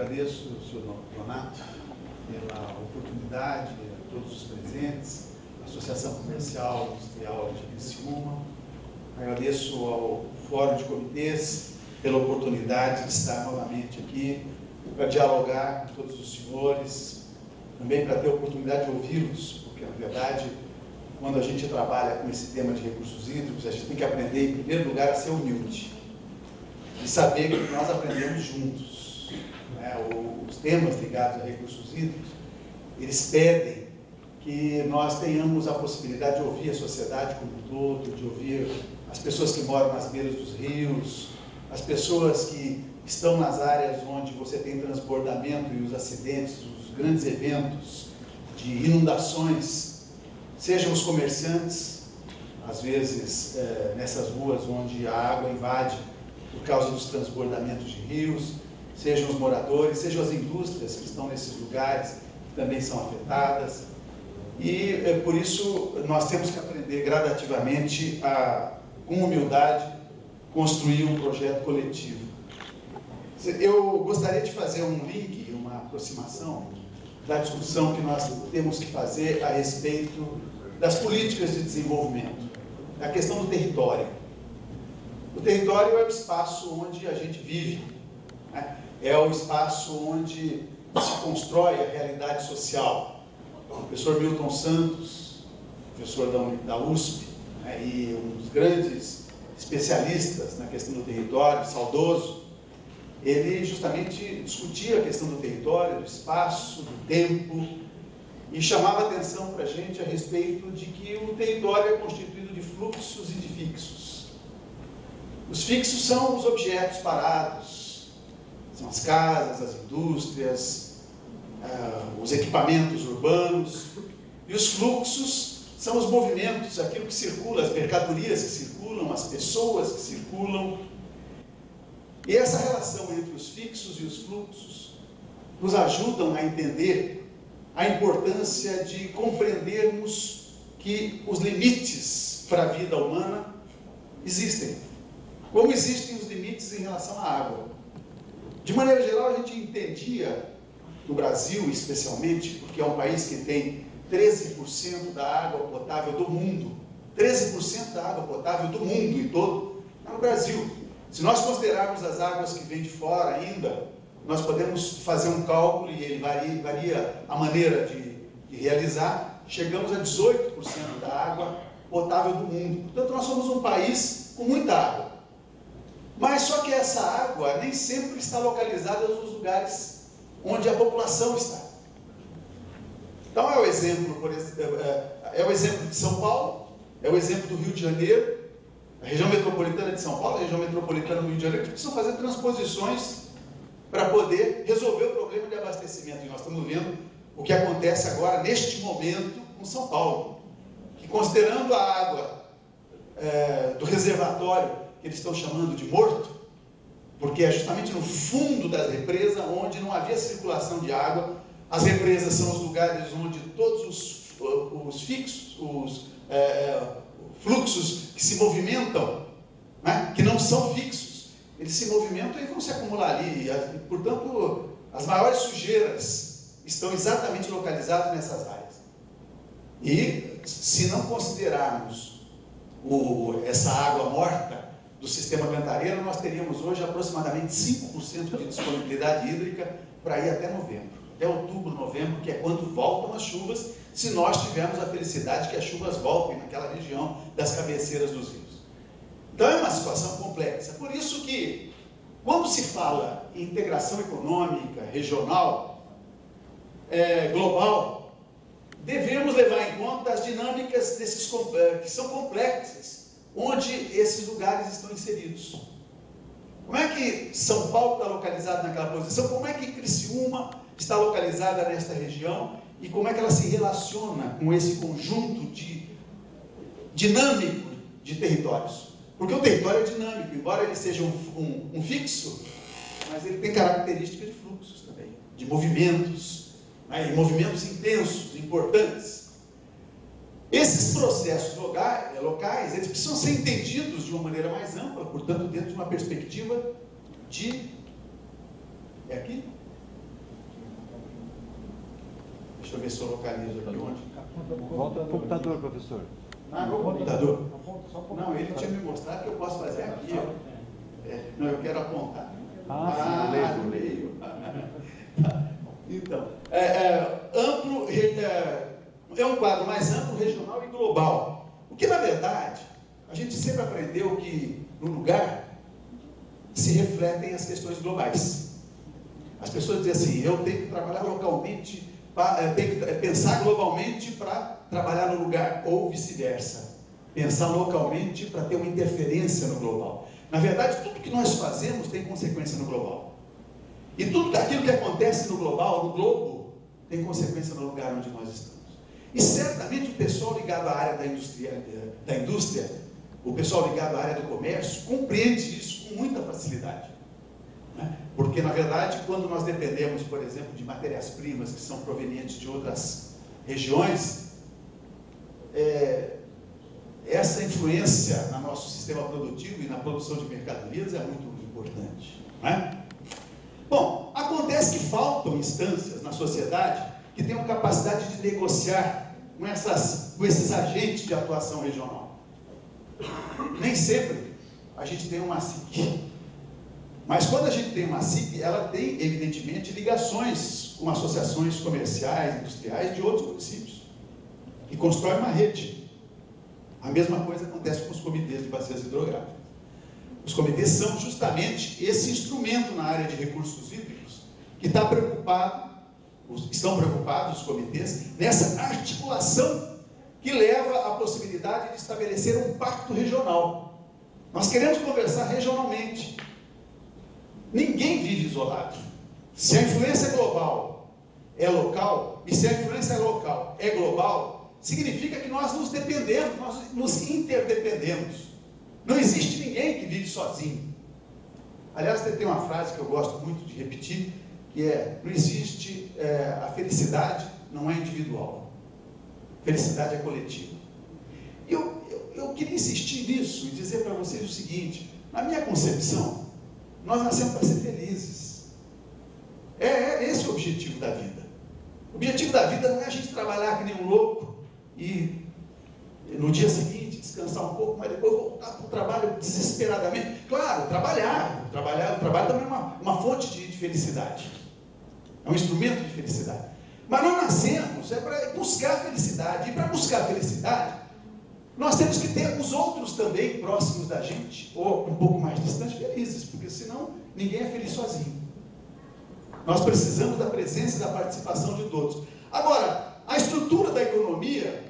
agradeço, senhor Donato, pela oportunidade, a todos os presentes, a Associação Comercial Industrial de Criciúma. Agradeço ao Fórum de Comitês pela oportunidade de estar novamente aqui para dialogar com todos os senhores, também para ter a oportunidade de ouvi-los, porque, na verdade, quando a gente trabalha com esse tema de recursos hídricos, a gente tem que aprender, em primeiro lugar, a ser humilde e saber que nós aprendemos juntos. Os temas ligados a recursos hídricos, eles pedem que nós tenhamos a possibilidade de ouvir a sociedade como um todo, de ouvir as pessoas que moram nas beiras dos rios, as pessoas que estão nas áreas onde você tem transbordamento e os acidentes, os grandes eventos de inundações, sejam os comerciantes, às vezes nessas ruas onde a água invade por causa dos transbordamentos de rios, sejam os moradores, sejam as indústrias que estão nesses lugares, que também são afetadas. E por isso nós temos que aprender gradativamente a, com humildade, construir um projeto coletivo. Eu gostaria de fazer um link, uma aproximação da discussão que nós temos que fazer a respeito das políticas de desenvolvimento, da questão do território. O território é o espaço onde a gente vive, né? É o espaço onde se constrói a realidade social. O professor Milton Santos, professor da USP, né, e um dos grandes especialistas na questão do território, saudoso, ele justamente discutia a questão do território, do espaço, do tempo, e chamava atenção para a gente a respeito de que o território é constituído de fluxos e de fixos. Os fixos são os objetos parados, são as casas, as indústrias, os equipamentos urbanos, e os fluxos são os movimentos, aquilo que circula, as mercadorias que circulam, as pessoas que circulam. E essa relação entre os fixos e os fluxos nos ajudam a entender a importância de compreendermos que os limites para a vida humana existem, como existem os limites em relação à água. De maneira geral, a gente entendia, no Brasil especialmente, porque é um país que tem 13% da água potável do mundo, 13% da água potável do mundo em todo, é no Brasil. Se nós considerarmos as águas que vêm de fora ainda, nós podemos fazer um cálculo, e ele varia a maneira de realizar, chegamos a 18% da água potável do mundo. Portanto, nós somos um país com muita água. Mas só que essa água nem sempre está localizada nos lugares onde a população está. Então é o exemplo, por exemplo, é o exemplo de São Paulo, é o exemplo do Rio de Janeiro, a região metropolitana de São Paulo, a região metropolitana do Rio de Janeiro, que precisam fazer transposições para poder resolver o problema de abastecimento. E nós estamos vendo o que acontece agora, neste momento, com São Paulo, que, considerando a água do reservatório, que eles estão chamando de morto, porque é justamente no fundo das represas onde não havia circulação de água. As represas são os lugares onde todos os fixos, os fluxos que se movimentam, né, que não são fixos, eles se movimentam e vão se acumular ali. E, portanto, as maiores sujeiras estão exatamente localizadas nessas áreas. E, se não considerarmos essa água morta do sistema cantareiro, nós teríamos hoje aproximadamente 5% de disponibilidade hídrica para ir até novembro, até outubro, novembro, que é quando voltam as chuvas, se nós tivermos a felicidade que as chuvas voltem naquela região das cabeceiras dos rios. Então é uma situação complexa. Por isso que, quando se fala em integração econômica, regional, global, devemos levar em conta as dinâmicas que são complexas, onde esses lugares estão inseridos. Como é que São Paulo está localizado naquela posição? Como é que Criciúma está localizada nesta região? E como é que ela se relaciona com esse conjunto dinâmico de territórios? Porque o território é dinâmico, embora ele seja um fixo, mas ele tem características de fluxos também, de movimentos, né, e movimentos intensos, importantes. Esses processos locais, eles precisam ser entendidos de uma maneira mais ampla, portanto, dentro de uma perspectiva de... É aqui? Deixa eu ver se eu localizo aqui onde. Volta ao computador, professor. Ah, no computador. Não, ele tinha me mostrado que eu posso fazer aqui. Não, eu quero apontar. Sim, eu leio. Então, amplo, é um quadro mais amplo, regional e global. Porque, na verdade, a gente sempre aprendeu que no lugar se refletem as questões globais. As pessoas dizem assim, eu tenho que trabalhar localmente, tenho que pensar globalmente para trabalhar no lugar, ou vice-versa. Pensar localmente para ter uma interferência no global. Na verdade, tudo que nós fazemos tem consequência no global. E tudo aquilo que acontece no global, no globo, tem consequência no lugar onde nós estamos. E certamente o pessoal ligado à área da indústria, o pessoal ligado à área do comércio, compreende isso com muita facilidade. Né? Porque, na verdade, quando nós dependemos, por exemplo, de matérias-primas que são provenientes de outras regiões, essa influência no nosso sistema produtivo e na produção de mercadorias é muito importante. Não é? Bom, acontece que faltam instâncias na sociedade que tenham capacidade de negociar com esses agentes de atuação regional. Nem sempre a gente tem uma SIC. Mas quando a gente tem uma SIC, ela tem, evidentemente, ligações com associações comerciais, industriais de outros municípios, que constrói uma rede. A mesma coisa acontece com os comitês de bacias hidrográficas. Os comitês são justamente esse instrumento na área de recursos hídricos que estão preocupados os comitês nessa articulação que leva à possibilidade de estabelecer um pacto regional. Nós queremos conversar regionalmente. Ninguém vive isolado. Se a influência global é local, e se a influência local é global, significa que nós nos dependemos, nós nos interdependemos. Não existe ninguém que vive sozinho. Aliás, tem uma frase que eu gosto muito de repetir, que não existe, a felicidade não é individual. Felicidade é coletiva. Eu queria insistir nisso e dizer para vocês o seguinte, na minha concepção, nós nascemos para ser felizes. Esse é o objetivo da vida. O objetivo da vida não é a gente trabalhar que nem um louco e no dia seguinte descansar um pouco, mas depois voltar para o trabalho desesperadamente. Claro, o trabalho também é uma fonte de felicidade. É um instrumento de felicidade. Mas nós nascemos para buscar felicidade. E para buscar felicidade, nós temos que ter os outros também próximos da gente, ou um pouco mais distantes, felizes, porque senão ninguém é feliz sozinho. Nós precisamos da presença e da participação de todos. Agora, a estrutura da economia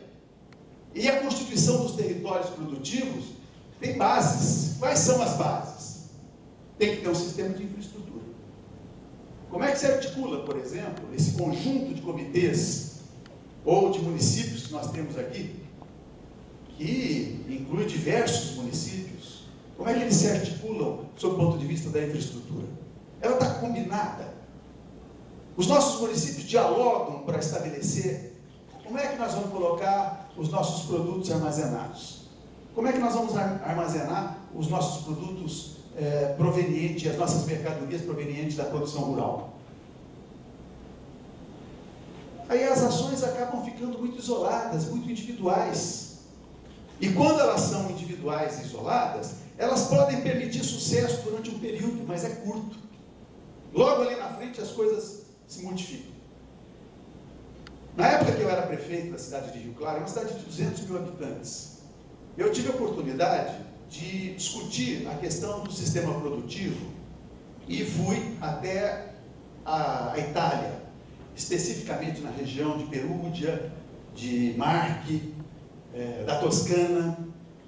e a constituição dos territórios produtivos tem bases. Quais são as bases? Tem que ter um sistema de infraestrutura. Como é que se articula, por exemplo, esse conjunto de comitês ou de municípios que nós temos aqui, que inclui diversos municípios? Como é que eles se articulam sob o ponto de vista da infraestrutura? Ela está combinada. Os nossos municípios dialogam para estabelecer como é que nós vamos colocar os nossos produtos armazenados. Como é que nós vamos armazenar os nossos produtos provenientes, as nossas mercadorias provenientes da produção rural. Aí as ações acabam ficando muito isoladas, muito individuais. E quando elas são individuais e isoladas, elas podem permitir sucesso durante um período, mas é curto. Logo ali na frente as coisas se modificam. Na época que eu era prefeito da cidade de Rio Claro, é uma cidade de 200 mil habitantes, eu tive a oportunidade de discutir a questão do sistema produtivo e fui até a Itália, especificamente na região de Perugia, de Marche, da Toscana,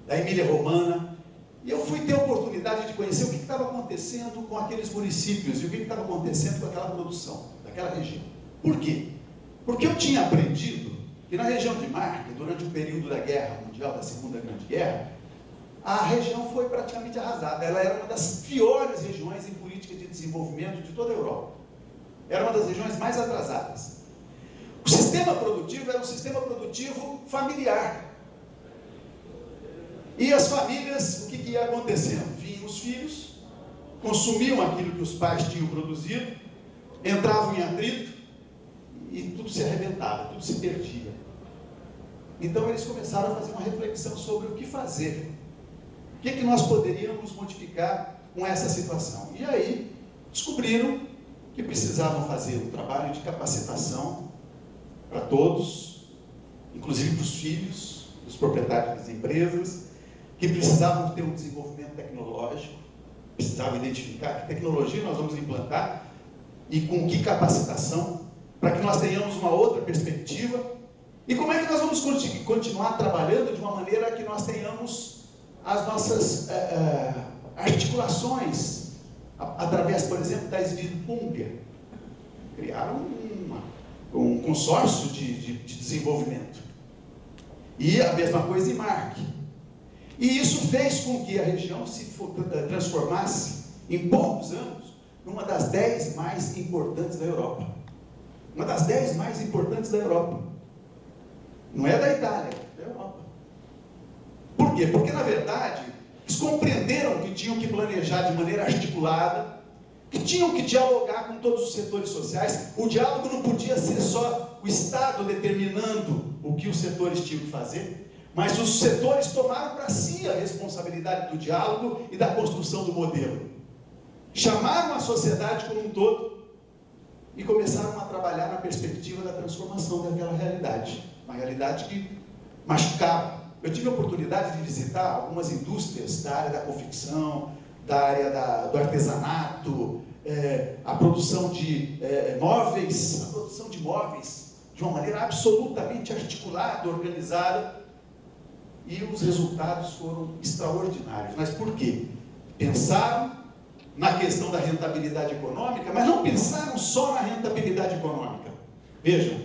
da Emília-Romana, e eu fui ter a oportunidade de conhecer o que estava acontecendo com aqueles municípios e o que estava acontecendo com aquela produção, daquela região. Por quê? Porque eu tinha aprendido que na região de Marche, durante o período da Guerra Mundial, da Segunda Grande Guerra, a região foi praticamente arrasada. Ela era uma das piores regiões em política de desenvolvimento de toda a Europa. Era uma das regiões mais atrasadas. O sistema produtivo era um sistema produtivo familiar. E as famílias, o que ia acontecendo? Vinham os filhos, consumiam aquilo que os pais tinham produzido, entravam em atrito, e tudo se arrebentava, tudo se perdia. Então eles começaram a fazer uma reflexão sobre o que fazer. O que nós poderíamos modificar com essa situação? E aí descobriram que precisavam fazer um trabalho de capacitação para todos, inclusive para os filhos, dos proprietários das empresas, que precisavam ter um desenvolvimento tecnológico, precisavam identificar que tecnologia nós vamos implantar e com que capacitação, para que nós tenhamos uma outra perspectiva, e como é que nós vamos continuar trabalhando de uma maneira que nós tenhamos as nossas articulações, através, por exemplo, da Esvirpunga. Criaram um consórcio de desenvolvimento. E a mesma coisa em Mark. E isso fez com que a região se transformasse, em poucos anos, numa das 10 mais importantes da Europa. Uma das 10 mais importantes da Europa. Não é da Itália, é da Europa. Por quê? Porque, na verdade, eles compreenderam que tinham que planejar de maneira articulada, que tinham que dialogar com todos os setores sociais. O diálogo não podia ser só o Estado determinando o que os setores tinham que fazer, mas os setores tomaram para si a responsabilidade do diálogo e da construção do modelo. Chamaram a sociedade como um todo e começaram a trabalhar na perspectiva da transformação daquela realidade. Uma realidade que machucava. Eu tive a oportunidade de visitar algumas indústrias da área da confecção, da área do artesanato, a produção de móveis, de uma maneira absolutamente articulada, organizada, e os resultados foram extraordinários. Mas por quê? Pensaram na questão da rentabilidade econômica, mas não pensaram só na rentabilidade econômica. Vejam,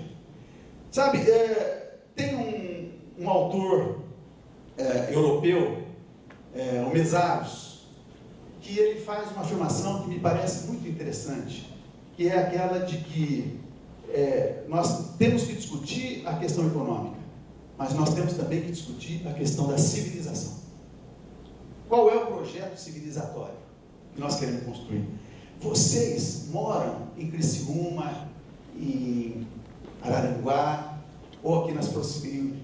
sabe, tem um autor europeu, o Mesaros, que ele faz uma afirmação que me parece muito interessante, que é aquela de que nós temos que discutir a questão econômica, mas nós temos também que discutir a questão da civilização. Qual é o projeto civilizatório que nós queremos construir? Vocês moram em Criciúma, em Araranguá, ou aqui nas proximidades,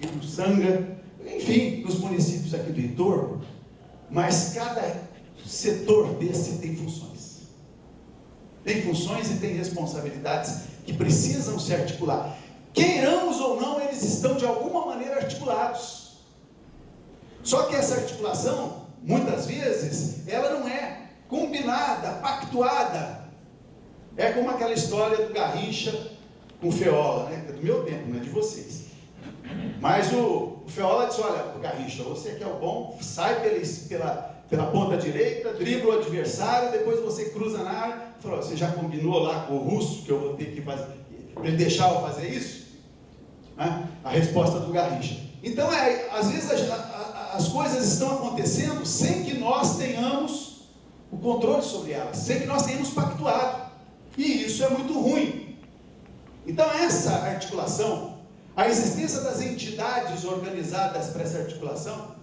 em Uruçanga, enfim, nos municípios aqui do entorno, mas cada setor desse tem funções. Tem funções e tem responsabilidades que precisam se articular. Queiramos ou não, eles estão de alguma maneira articulados. Só que essa articulação, muitas vezes, ela não é combinada, pactuada. É como aquela história do Garrincha com o Feola, né? É do meu tempo, não é de vocês. Mas o Feola disse: olha, Garrincha, você que é o bom, sai pela ponta direita, dribla o adversário, depois você cruza na área. Falou: você já combinou lá com o russo que eu vou ter que fazer, para ele deixar eu fazer isso? A resposta do Garrincha. Então, às vezes as coisas estão acontecendo sem que nós tenhamos o controle sobre elas, sem que nós tenhamos pactuado. E isso é muito ruim. Então, essa articulação, a existência das entidades organizadas para essa articulação,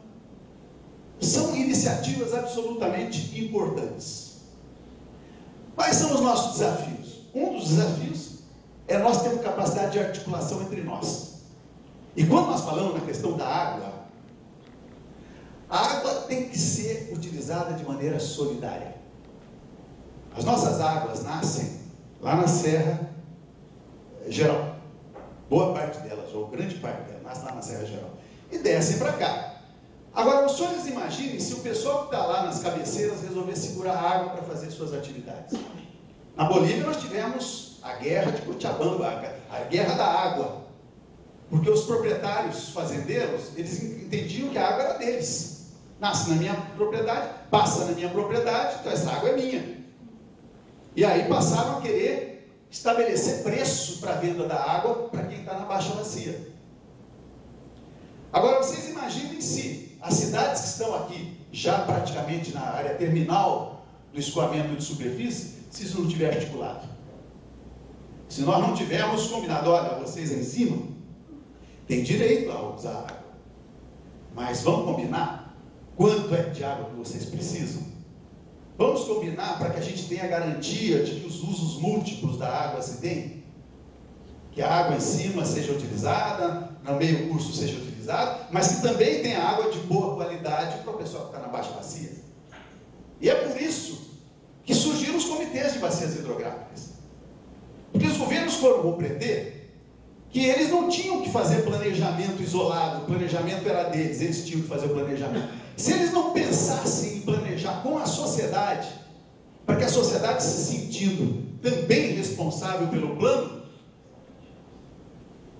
são iniciativas absolutamente importantes. Quais são os nossos desafios? Um dos desafios é nós termos capacidade de articulação entre nós. E quando nós falamos na questão da água, a água tem que ser utilizada de maneira solidária. As nossas águas nascem lá na Serra Geral. Boa parte delas, ou grande parte delas, nasce lá na Serra Geral. E descem para cá. Agora, os senhores imaginem se o pessoal que está lá nas cabeceiras resolver segurar a água para fazer suas atividades. Na Bolívia nós tivemos a guerra de Cochabamba, a guerra da água. Porque os proprietários fazendeiros, eles entendiam que a água era deles. Nasce na minha propriedade, passa na minha propriedade, então essa água é minha. E aí passaram a querer estabelecer preço para a venda da água para quem está na baixa bacia. Agora vocês imaginem se as cidades que estão aqui, já praticamente na área terminal do escoamento de superfície, se isso não tiver articulado. Se nós não tivermos combinado: olha, vocês aí em cima têm direito a usar água, mas vamos combinar quanto é de água que vocês precisam? Vamos combinar para que a gente tenha a garantia de que os usos múltiplos da água se deem? que a água em cima seja utilizada, no meio curso seja utilizada, mas que também tenha água de boa qualidade para o pessoal que está na baixa bacia. E é por isso que surgiram os comitês de bacias hidrográficas. Porque os governos foram compreender que eles não tinham que fazer planejamento isolado, o planejamento era deles, eles tinham que fazer o planejamento. Se eles não pensassem em planejar com a sociedade, para que a sociedade se sentindo também responsável pelo plano,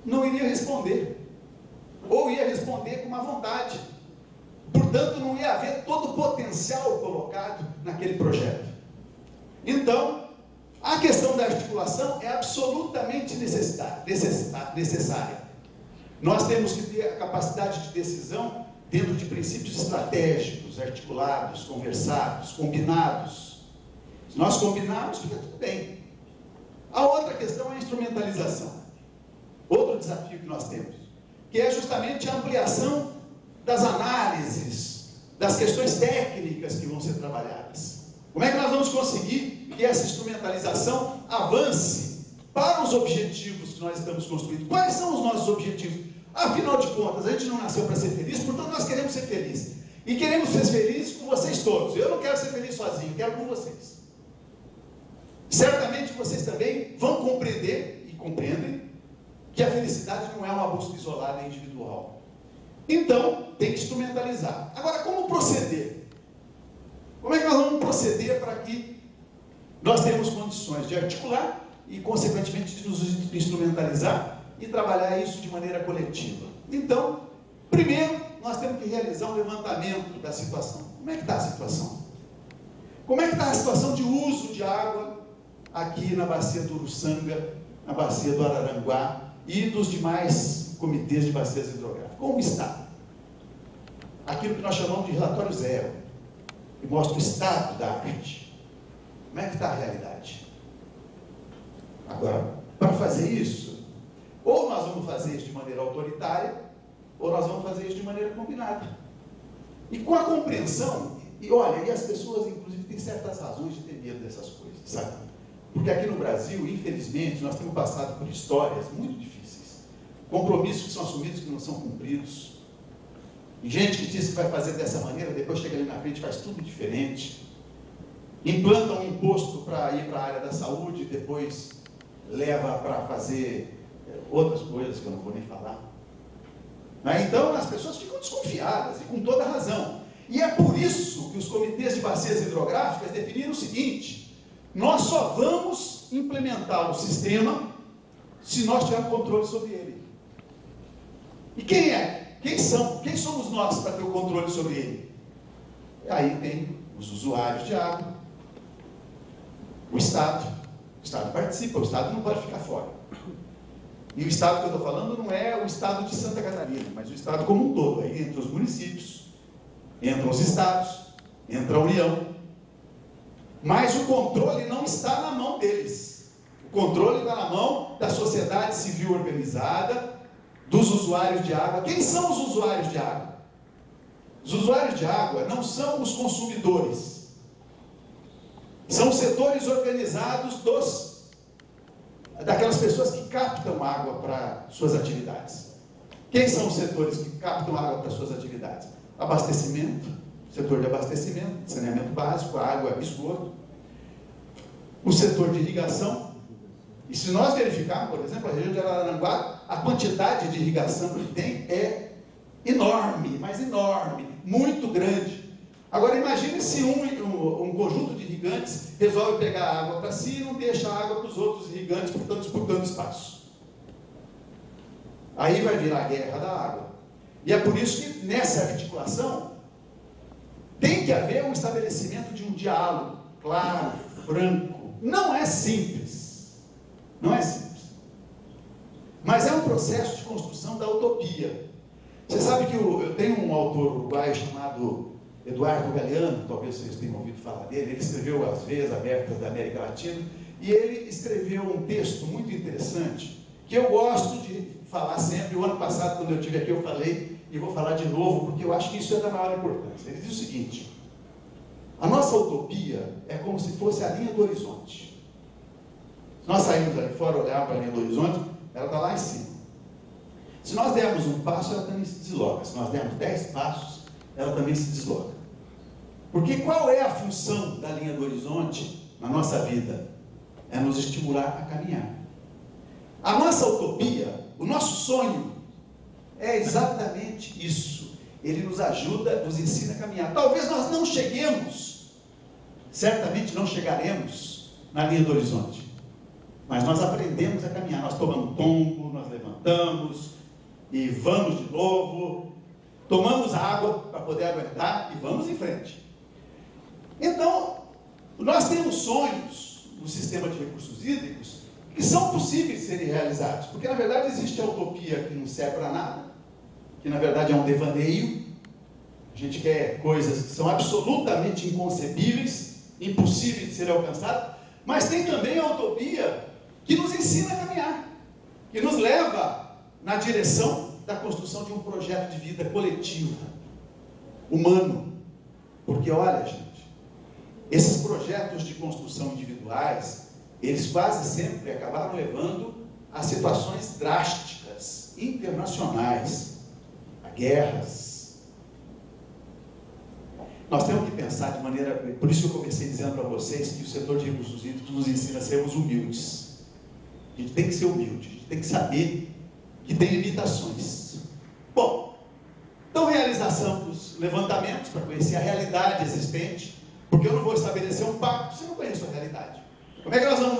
não iria responder, ou ia responder com má vontade. Portanto, não ia haver todo o potencial colocado naquele projeto. Então, a questão da articulação é absolutamente necessária. Nós temos que ter a capacidade de decisão dentro de princípios estratégicos, articulados, conversados, combinados. Se nós combinarmos, fica tudo bem. A outra questão é a instrumentalização. Outro desafio que nós temos, que é justamente a ampliação das análises, das questões técnicas que vão ser trabalhadas. Como é que nós vamos conseguir que essa instrumentalização avance para os objetivos que nós estamos construindo? Quais são os nossos objetivos? Afinal de contas, a gente não nasceu para ser feliz, portanto nós queremos ser felizes. E queremos ser felizes com vocês todos. Eu não quero ser feliz sozinho, quero com vocês. Certamente vocês também vão compreender, e compreendem, que a felicidade não é uma busca isolada e individual. Então, tem que instrumentalizar. Agora, como proceder? Como é que nós vamos proceder para que nós tenhamos condições de articular e, consequentemente, de nos instrumentalizar e trabalhar isso de maneira coletiva? Então, primeiro, nós temos que realizar um levantamento da situação. Como é que está a situação? Como é que está a situação de uso de água aqui na bacia do Uruçanga, na bacia do Araranguá e dos demais comitês de bacias hidrográficas? Como está? Aquilo que nós chamamos de relatório zero, que mostra o estado da arte. Como é que está a realidade? Agora, para fazer isso, ou nós vamos fazer isso de maneira autoritária, ou nós vamos fazer isso de maneira combinada. E com a compreensão, e olha, e as pessoas, inclusive, têm certas razões de ter medo dessas coisas, sabe? Porque aqui no Brasil, infelizmente, nós temos passado por histórias muito difíceis. Compromissos que são assumidos que não são cumpridos. E gente que diz que vai fazer dessa maneira, depois chega ali na frente e faz tudo diferente. Implanta um imposto para ir para a área da saúde, depois leva para fazer outras coisas que eu não vou nem falar. Então, as pessoas ficam desconfiadas, e com toda razão. E é por isso que os comitês de bacias hidrográficas definiram o seguinte: nós só vamos implementar o sistema se nós tivermos controle sobre ele. E quem é? Quem somos nós para ter o controle sobre ele? Aí tem os usuários de água, o Estado. O Estado participa, o Estado não pode ficar fora. E o Estado que eu estou falando não é o Estado de Santa Catarina, mas o Estado como um todo. Aí entra os municípios, entram os estados, entra a União. Mas o controle não está na mão deles. O controle está na mão da sociedade civil organizada, dos usuários de água. Quem são os usuários de água? Os usuários de água não são os consumidores. São os setores organizados daquelas pessoas que captam água para suas atividades. Quem são os setores que captam água para suas atividades? Abastecimento, setor de abastecimento, saneamento básico, água, esgoto. O setor de irrigação. E se nós verificarmos, por exemplo, a região de Araranguá, a quantidade de irrigação que tem é enorme, mas enorme, muito grande. Agora imagine se um conjunto de irrigantes resolve pegar água para si e não deixa água para os outros irrigantes, portanto disputando espaço. Aí vai virar a guerra da água. E é por isso que nessa articulação tem que haver um estabelecimento de um diálogo claro, franco. Não é simples. Não é simples. Mas é um processo de construção da utopia. Você sabe que eu tenho um autor uruguaio chamado Eduardo Galeano, talvez vocês tenham ouvido falar dele. Ele escreveu As Veias Abertas da América Latina, e ele escreveu um texto muito interessante, que eu gosto de falar sempre. O ano passado, quando eu estive aqui, eu falei, e vou falar de novo, porque eu acho que isso é da maior importância. Ele diz o seguinte: a nossa utopia é como se fosse a linha do horizonte. Se nós saímos ali fora, olhar para a linha do horizonte, ela está lá em cima. Se nós dermos um passo, ela também se desloca. Se nós dermos 10 passos, ela também se desloca. Porque qual é a função da linha do horizonte na nossa vida? É nos estimular a caminhar. A nossa utopia, o nosso sonho, é exatamente isso. Ele nos ajuda, nos ensina a caminhar. Talvez nós não cheguemos, certamente não chegaremos na linha do horizonte. Mas nós aprendemos a caminhar. Nós tomamos tombo, nós levantamos e vamos de novo. Tomamos água para poder aguentar e vamos em frente. Então, nós temos sonhos no sistema de recursos hídricos que são possíveis de serem realizados. Porque, na verdade, existe a utopia que não serve para nada, que, na verdade, é um devaneio. A gente quer coisas que são absolutamente inconcebíveis, impossíveis de serem alcançadas. Mas tem também a utopia que nos ensina a caminhar, que nos leva na direção da construção de um projeto de vida coletivo, humano. Porque, olha, gente, esses projetos de construção individuais, eles quase sempre acabaram levando a situações drásticas, internacionais, a guerras. Nós temos que pensar de maneira... Por isso eu comecei dizendo para vocês que o setor de recursos hídricos nos ensina a sermos humildes. A gente tem que ser humilde, a gente tem que saber que tem limitações. Bom, então realização levantamentos para conhecer a realidade existente, porque eu não vou estabelecer um pacto se eu não conheço a realidade. Como é que nós vamos